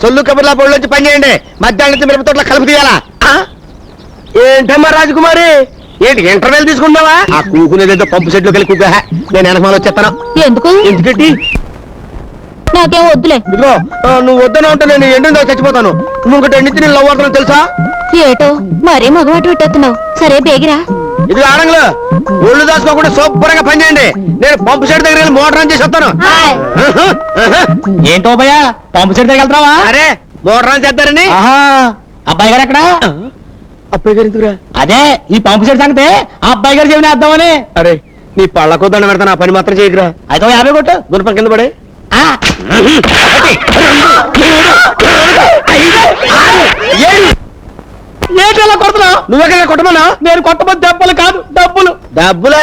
సొల్లు కబుర్లా బోళ్ళొచ్చి పని చేయండి. మధ్యాహ్నం నుంచి మిరప తోటలో కలుపు తీయాలా? ఏంటమ్మా రాజకుమారి, ఏంటి ఇంటర్వెల్ తీసుకుంటావా? ఆ కూకునేదేదో పంపు సెట్లోకి వెళ్ళి కూక. నేను వెనకమాల వచ్చేస్తాను. ఎందుకు? ఎందుకంటే నాకేం వద్దులే. ఇదిగో నువ్వు వద్దన ఉంటే నేను ఎండిందో చచ్చిపోతాను. నువ్వు ఒకటి ఎండితే నేను లవ్ అవుతాను తెలుసా? ఏటో మరీ మగవాటి పెట్టేస్తున్నావు. సరే బేగిరా. ఇది ఆడంగులు ఒళ్ళు దాచుకోకుండా శుభ్రంగా పని చేయండి. నేను పంపు సెట్ దగ్గర వెళ్ళి మోటార్ ఆన్ చేసి వస్తాను. ఏంటో భయ పంపు సెట్ దగ్గర వెళ్తావా? అరే మోటార్ ఆన్ చేస్తారని. అబ్బాయి గారు ఎక్కడ? అబ్బాయి గారు ఎందుకురా? అదే ఈ పంపు సెట్ సంగతే ఆ అబ్బాయి గారు చెవిని వేద్దామని. అరే నీ పళ్ళ కొద్దాన్ని పెడతాను. ఆ పని మాత్రం చేయకురా. అయితే 50 కొట్టు. గుణపం కింద పడే. ఏంటి కొడుతున్నావు? నువ్వెక్కడ కొట్టమన్నా? నేను కొట్టబోతు దెబ్బలు కాదు డబ్బులు. డబ్బులా?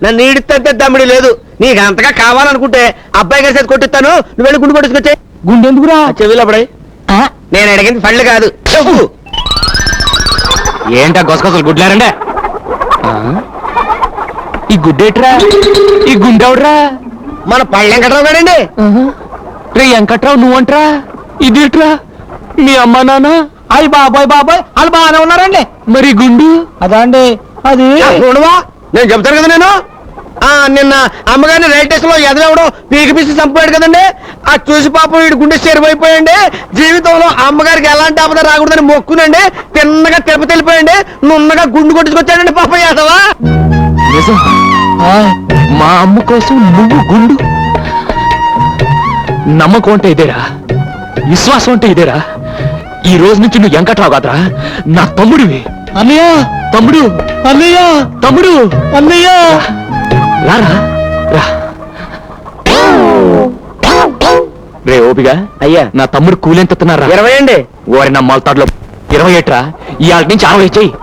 నన్ను నీడితే దమ్ముడి లేదు. నీకు అంతగా కావాలనుకుంటే అబ్బాయి గారి చేతి కొట్టిస్తాను. నువ్వు వెళ్ళి గుండు కొట్టుకొచ్చే. గుండె ఎందుకురా? చెవిలో పడే. నేను అడిగింది పళ్ళు కాదు చెప్పు. ఏంటా గొసగొసలు గుడ్లారండే? ఈ గుడ్డేట్రా? ఈ గుండెవడ్రా? మన పళ్ళు వెంకట్రావు గారండి. రే వెంకట్రావు నువ్వంట్రా? ఇదేట్రా? మీ అమ్మ నాన్న? అయ్యి బాబాయ్ వాళ్ళు బాగానే ఉన్నారండి. మరి గుండు అదా అండి? అది చూడవా నేను చెప్తాను కదా. నేను నిన్న అమ్మగారిని రైల్ స్టేషన్ లో ఎదవడం పీకి పిసి చంపాడు కదండి. ఆ చూసి పాపం వీడి గుండె చెరిపోయిపోయండి. జీవితంలో అమ్మగారికి ఎలాంటి ఆపద రాకూడదని మొక్కునండి. తిన్నగా తిరుపతి వెళ్ళిపోయండి. నున్నగా గుండు కొట్టుకొచ్చాడండి పాపం యాదవా. మా అమ్మ కోసం నువ్వు గుండు? నమ్మకం అంటే ఇదేరా, విశ్వాసం అంటే ఇదేరా. ఈ రోజు నుంచి నువ్వు వెంకట్రావు కాదురా, నా తమ్ముడివి. అన్నయ్య తమ్ముడు, అన్నయ్య తమ్ముడు, అన్నయ్య రారా రా. రే ఓపిగా అయ్యా నా తమ్ముడు కూలెంతున్నారా? 20 అండి. ఓరి నా మొలతాడులో 20 ఏట్రా. ఇవాళ నుంచి 60 చెయ్యి.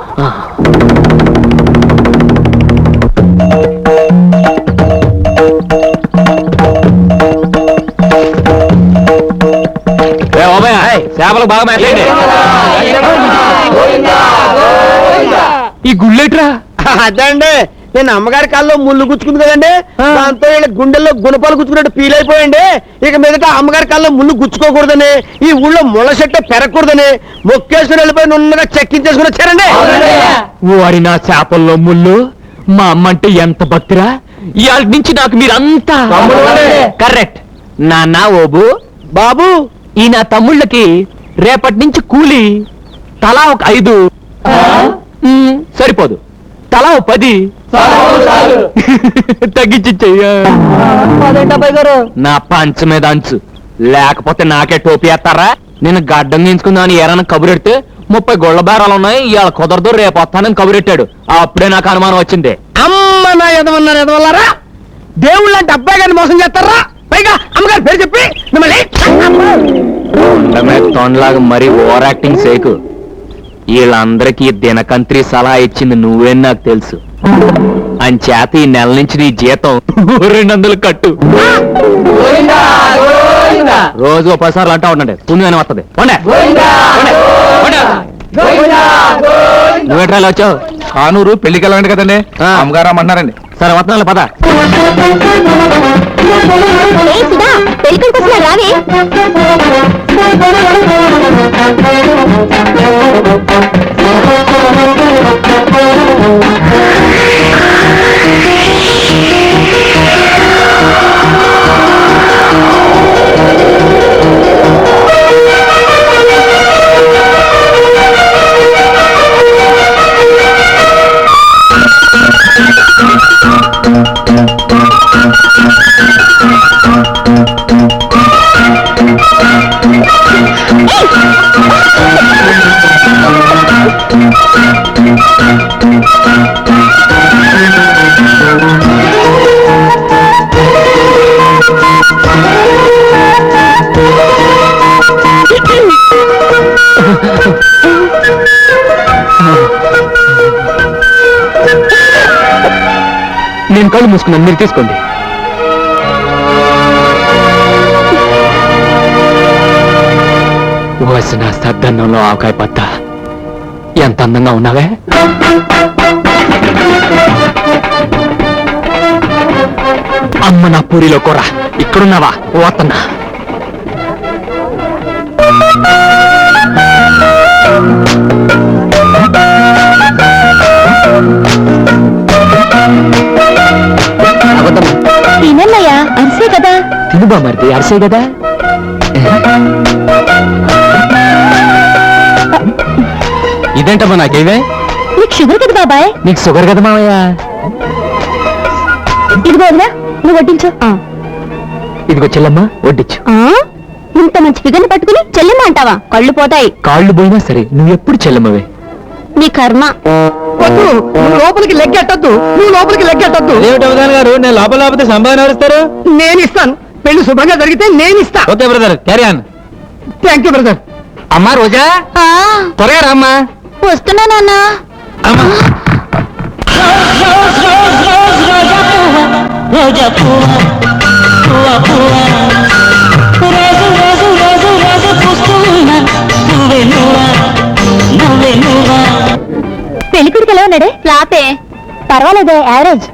చేపలు బాగా మేతండి. ఈ గుళ్ళేట్రా? అదండి నేను అమ్మగారి కాల్లో ముళ్ళు గుచ్చుకుంది కదండి. దాంతో వీళ్ళ గుండెల్లో గుణపాలు గుచ్చుకున్నట్టు ఫీల్ అయిపోయండి. ఇక మీదట అమ్మగారి కాల్లో ముళ్ళు గుచ్చుకోకూడదని, ఈ ఊళ్ళో ముళ్ళ చెట్టు పెరగకూడదని మొక్కేసుకుని వెళ్ళిపోయి నున్నగా చెక్కించేసుకుని వచ్చారండి. వారి నా చేపల్లో ముళ్ళు. మా అమ్మ అంటే ఎంత భక్తిరా. ఇవాళ నుంచి నాకు మీరంతా కరెక్ట్. నాన్న ఓబు బాబు ఈ నా తమ్ముళ్ళకి రేపటి నుంచి కూలి తలా ఒక 5 సరిపోదు, తలా ఒక 10 తగ్గించి చెయ్యా. నా పంచ మీద అంచు లేకపోతే నాకే టోపీ వేస్తారా? నేను గడ్డం గీంచుకుందామని ఏరైనా కబురెడితే 30 గొళ్ళ బేరాలు ఉన్నాయి, ఇవాళ కుదరదు రేపు వస్తానని కబురెట్టాడు. అప్పుడే నాకు అనుమానం వచ్చింది. అమ్మ నా ఎదవన్నారు ఎదవల్లారా. దేవుళ్ళు అంటే అబ్బాయి గారిని మోసం చేస్తారా? పైగా అమ్మగారి పేరు చెప్పి మిమ్మల్ని తొండలాగా మరీ ఓవర్ యాక్టింగ్ చేయకు. వీళ్ళందరికీ దినకంత్రి సలహా ఇచ్చింది నువ్వే నాకు తెలుసు. అంచేత ఈ నెల నుంచి నీ జీతం 200 కట్టు. రోజు 10 సార్లు అంటా ఉండండి, పుణ్యమని వస్తుంది. నువ్వేట్రా వచ్చావు? కానూరు పెళ్లికి వెళ్ళండి కదండి, అమ్మగారు అమ్మన్నారండి. సరే వస్తున్నాను పద. రావే నేను కళ్ళు మూసుకున్నాను, మీరు తీసుకోండి. వసిన సద్దన్నంలో ఆవకాయ పత్త ఎంత అందంగా ఉన్నావే. అమ్మ నా పూరిలో కూర. ఇక్కడున్నావా? పోతున్నా. తినన్నయ్యా అరిసే కదా. తిను బామర్ది అరిసే కదా. ఇదేంటమ్మా నాకేవే? నీకు షుగర్ కదా బాబాయ్. నీకు షుగర్ కదా మావయ్య. ఇదిగో వదినా, నువ్వు వడ్డించు. ఇదిగో చెల్లమ్మ వడ్డించు. ఇంత మంచి ఫిగర్ని పట్టుకుని చెల్లెమ్మ అంటావా? కళ్ళు పోతాయి. కాళ్ళు పోయినా సరే నువ్వు ఎప్పుడు చెల్లమ్మవే. నీ కర్మ. వద్దు, నువ్వు లోపలికి లెగ్గెట్టద్దు, నువ్వు లోపలికి లెగ్గెట్టద్దు. గారు నేను లోపల లేకపోతే సంపాదన ఎవరిస్తారు? నేను ఇస్తాను. పెళ్లి శుభ్రంగా జరిగితే నేను ఇస్తా. Okay brother carry on. Thank you brother. అమ్మా రోజా ఆ, త్వరగా రామ్మా. వస్తున్నా నాన్న. అమ్మా పెళ్లి కొడుకు ఎలా ఉన్నాడే? రాతే పర్వాలేదే, యావరేజ్.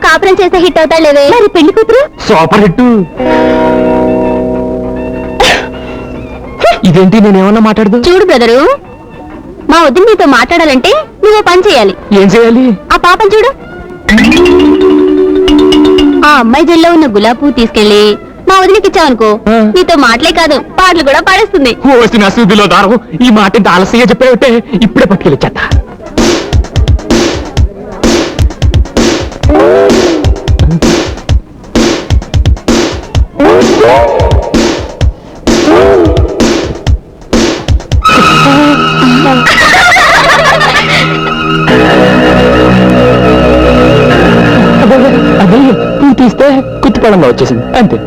కాపురం చేస్తే హిట్ అవుతాడులేవే. మరి పెళ్లి కూతురు సూపర్ హిట్. ఇదేంటి నేనేమన్నా మాట్లాడదు? చూడు బ్రదరు, మా వదిన నీతో మాట్లాడాలంటే నువ్వు ఓ పని చేయాలి. ఏం చేయాలి? ఆ పాపం చూడు. ఆ అమ్మాయి జల్లో ఉన్న గులాబీ పువ్వు తీసుకెళ్లి మా వదినకి ఇచ్చావనుకో, ఆ. నీతో మాటలే కాదు పాటలు కూడా పాడేస్తుంది. వచ్చిన సూదిలో దారం. ఈ మాట ఇంత ఆలస్యంగా చెప్పావుంటే ఇప్పుడే పట్టుకెళ్ళి చెత్త. అదే నువ్వు తీస్తే కుత్తిపడంగా వచ్చేసింది అంతే.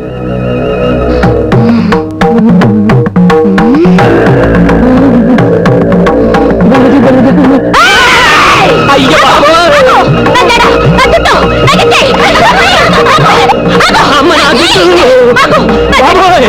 అయ్యో అమ్మ నా జుట్టు. బాబోయ్.